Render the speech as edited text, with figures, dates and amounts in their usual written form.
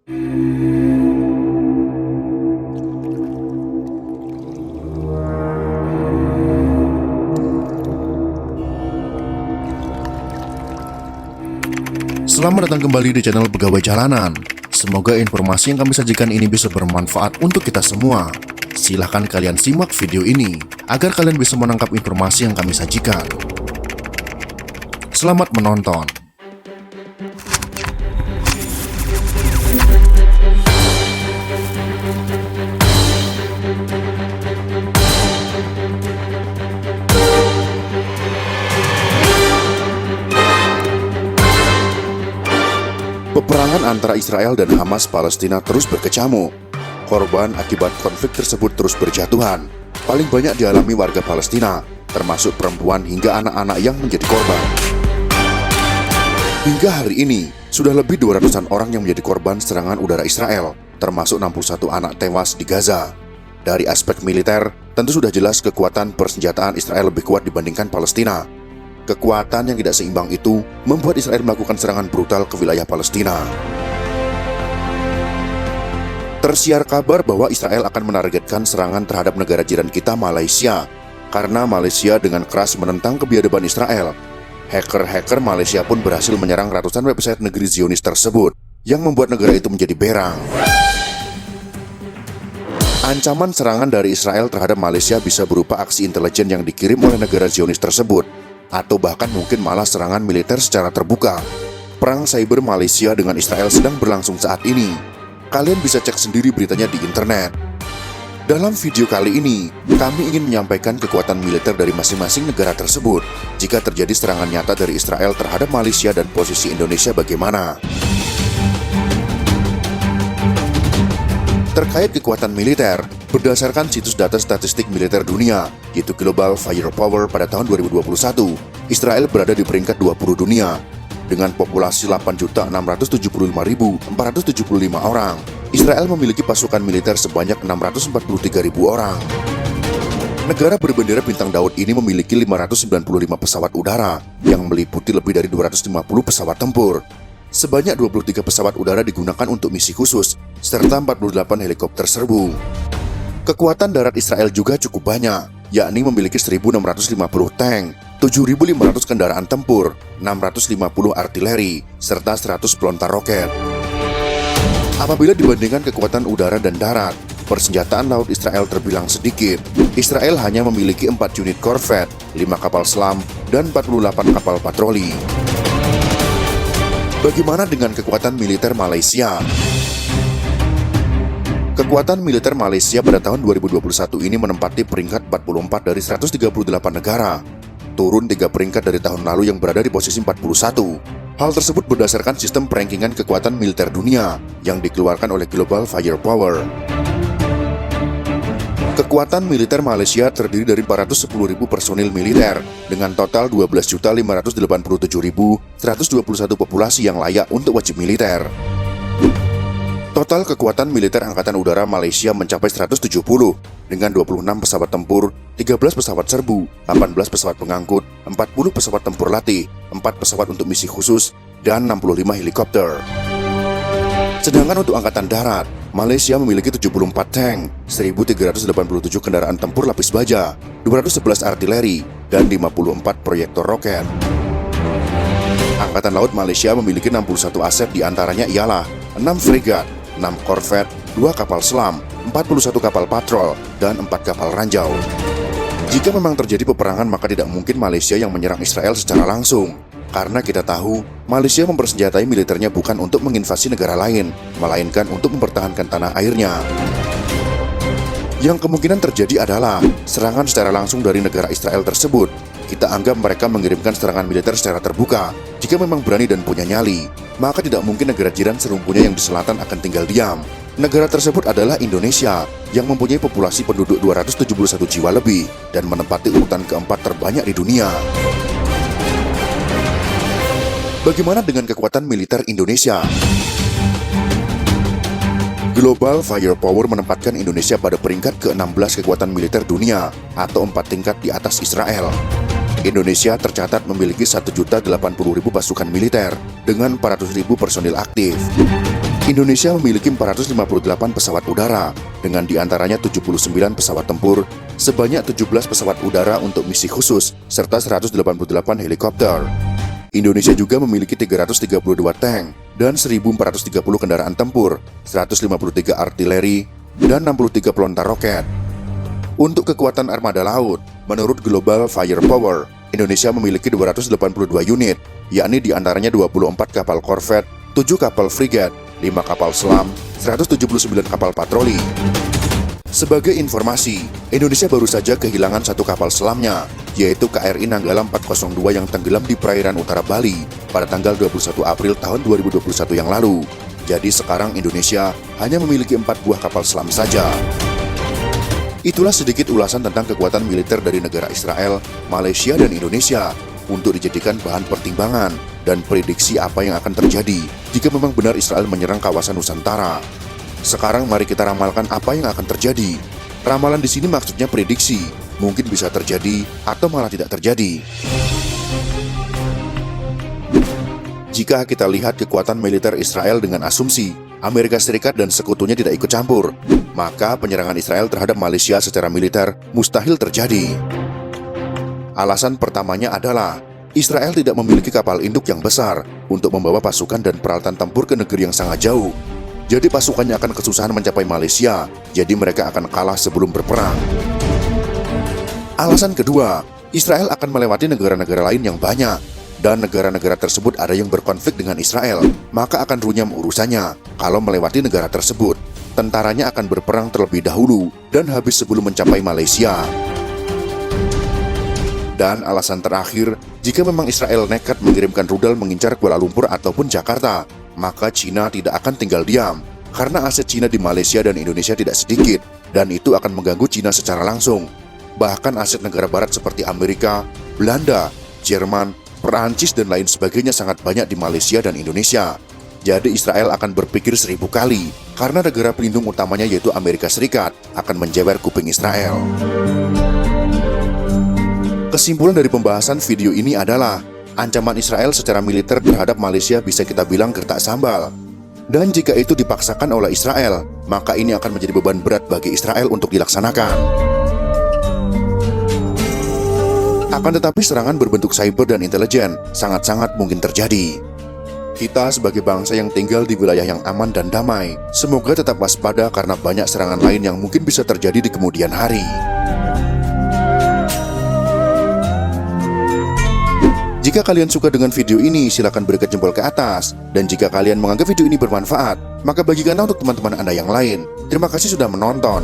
Selamat datang kembali di channel Pegawai Jalanan. Semoga informasi yang kami sajikan ini bisa bermanfaat untuk kita semua. Silahkan kalian simak video ini agar kalian bisa menangkap informasi yang kami sajikan. Selamat menonton. Peperangan antara Israel dan Hamas Palestina terus berkecamuk. Korban akibat konflik tersebut terus berjatuhan. Paling banyak dialami warga Palestina, termasuk perempuan hingga anak-anak yang menjadi korban. Hingga hari ini, sudah lebih 200-an orang yang menjadi korban serangan udara Israel, termasuk 61 anak tewas di Gaza. Dari aspek militer, tentu sudah jelas kekuatan persenjataan Israel lebih kuat dibandingkan Palestina. Kekuatan yang tidak seimbang itu membuat Israel melakukan serangan brutal ke wilayah Palestina. Tersiar kabar bahwa Israel akan menargetkan serangan terhadap negara jiran kita, Malaysia, karena Malaysia dengan keras menentang kebiadaban Israel. Hacker-hacker Malaysia pun berhasil menyerang ratusan website negeri Zionis tersebut, yang membuat negara itu menjadi berang. Ancaman serangan dari Israel terhadap Malaysia bisa berupa aksi intelijen yang dikirim oleh negara Zionis tersebut, atau bahkan mungkin malah serangan militer secara terbuka. Perang cyber Malaysia dengan Israel sedang berlangsung saat ini. Kalian bisa cek sendiri beritanya di internet. Dalam video kali ini, kami ingin menyampaikan kekuatan militer dari masing-masing negara tersebut. Jika terjadi serangan nyata dari Israel terhadap Malaysia dan posisi Indonesia bagaimana? Terkait kekuatan militer, berdasarkan situs data statistik militer dunia, yaitu Global Firepower pada tahun 2021, Israel berada di peringkat 20 dunia. Dengan populasi 8.675.475 orang, Israel memiliki pasukan militer sebanyak 643.000 orang. Negara berbendera bintang Daud ini memiliki 595 pesawat udara, yang meliputi lebih dari 250 pesawat tempur. Sebanyak 23 pesawat udara digunakan untuk misi khusus, serta 48 helikopter serbu. Kekuatan darat Israel juga cukup banyak, yakni memiliki 1.650 tank, 7.500 kendaraan tempur, 650 artileri, serta 100 pelontar roket. Apabila dibandingkan kekuatan udara dan darat, persenjataan laut Israel terbilang sedikit. Israel hanya memiliki 4 unit korvet, 5 kapal selam, dan 48 kapal patroli. Bagaimana dengan kekuatan militer Malaysia? Kekuatan militer Malaysia pada tahun 2021 ini menempati peringkat 44 dari 138 negara, turun 3 peringkat dari tahun lalu yang berada di posisi 41. Hal tersebut berdasarkan sistem perankingan kekuatan militer dunia yang dikeluarkan oleh Global Firepower. Kekuatan militer Malaysia terdiri dari 410.000 personil militer dengan total 12.587.121 populasi yang layak untuk wajib militer. Total kekuatan militer Angkatan Udara Malaysia mencapai 170 dengan 26 pesawat tempur, 13 pesawat serbu, 18 pesawat pengangkut, 40 pesawat tempur latih, 4 pesawat untuk misi khusus, dan 65 helikopter. Sedangkan untuk Angkatan Darat, Malaysia memiliki 74 tank, 1.387 kendaraan tempur lapis baja, 211 artileri, dan 54 proyektor roket. Angkatan Laut Malaysia memiliki 61 aset, diantaranya ialah 6 fregat, 6 korvet, 2 kapal selam, 41 kapal patrol, dan 4 kapal ranjau. Jika memang terjadi peperangan, maka tidak mungkin Malaysia yang menyerang Israel secara langsung. Karena kita tahu, Malaysia mempersenjatai militernya bukan untuk menginvasi negara lain, melainkan untuk mempertahankan tanah airnya. Yang kemungkinan terjadi adalah serangan secara langsung dari negara Israel tersebut. Kita anggap mereka mengirimkan serangan militer secara terbuka. Jika memang berani dan punya nyali, maka tidak mungkin negara jiran serumpunya yang di selatan akan tinggal diam. Negara tersebut adalah Indonesia, yang mempunyai populasi penduduk 271 jiwa lebih dan menempati urutan keempat terbanyak di dunia. Bagaimana dengan kekuatan militer Indonesia? Global Firepower menempatkan Indonesia pada peringkat ke-16 kekuatan militer dunia atau 4 tingkat di atas Israel. Indonesia tercatat memiliki 1.080.000 pasukan militer dengan 400.000 personil aktif. Indonesia memiliki 458 pesawat udara, dengan diantaranya 79 pesawat tempur, sebanyak 17 pesawat udara untuk misi khusus, serta 188 helikopter. Indonesia juga memiliki 332 tank dan 1.430 kendaraan tempur, 153 artileri, dan 63 pelontar roket. Untuk kekuatan armada laut, menurut Global Firepower, Indonesia memiliki 282 unit, yakni diantaranya 24 kapal korvet, 7 kapal frigat, 5 kapal selam, 179 kapal patroli. Sebagai informasi, Indonesia baru saja kehilangan satu kapal selamnya, yaitu KRI Nanggala 402 yang tenggelam di perairan utara Bali pada tanggal 21 April tahun 2021 yang lalu. Jadi sekarang Indonesia hanya memiliki 4 buah kapal selam saja. Itulah sedikit ulasan tentang kekuatan militer dari negara Israel, Malaysia, dan Indonesia untuk dijadikan bahan pertimbangan dan prediksi apa yang akan terjadi jika memang benar Israel menyerang kawasan Nusantara. Sekarang mari kita ramalkan apa yang akan terjadi. Ramalan di sini maksudnya prediksi, mungkin bisa terjadi atau malah tidak terjadi. Jika kita lihat kekuatan militer Israel dengan asumsi Amerika Serikat dan sekutunya tidak ikut campur, maka penyerangan Israel terhadap Malaysia secara militer mustahil terjadi. Alasan pertamanya adalah Israel tidak memiliki kapal induk yang besar untuk membawa pasukan dan peralatan tempur ke negeri yang sangat jauh. Jadi pasukannya akan kesusahan mencapai Malaysia, jadi mereka akan kalah sebelum berperang. Alasan kedua, Israel akan melewati negara-negara lain yang banyak, dan negara-negara tersebut ada yang berkonflik dengan Israel, maka akan runyam urusannya. Kalau melewati negara tersebut, tentaranya akan berperang terlebih dahulu dan habis sebelum mencapai Malaysia. Dan alasan terakhir, jika memang Israel nekat mengirimkan rudal mengincar Kuala Lumpur ataupun Jakarta, maka Cina tidak akan tinggal diam, karena aset Cina di Malaysia dan Indonesia tidak sedikit, dan itu akan mengganggu Cina secara langsung. Bahkan aset negara barat seperti Amerika, Belanda, Jerman, Perancis, dan lain sebagainya sangat banyak di Malaysia dan Indonesia. Jadi Israel akan berpikir 1000 kali, karena negara pelindung utamanya yaitu Amerika Serikat akan menjewer kuping Israel. Kesimpulan dari pembahasan video ini adalah ancaman Israel secara militer terhadap Malaysia bisa kita bilang gertak sambal. Dan jika itu dipaksakan oleh Israel, maka ini akan menjadi beban berat bagi Israel untuk dilaksanakan. Akan tetapi serangan berbentuk cyber dan intelijen sangat-sangat mungkin terjadi. Kita sebagai bangsa yang tinggal di wilayah yang aman dan damai, semoga tetap waspada karena banyak serangan lain yang mungkin bisa terjadi di kemudian hari. Jika kalian suka dengan video ini, silakan berikan jempol ke atas. Dan jika kalian menganggap video ini bermanfaat, maka bagikanlah untuk teman-teman Anda yang lain. Terima kasih sudah menonton.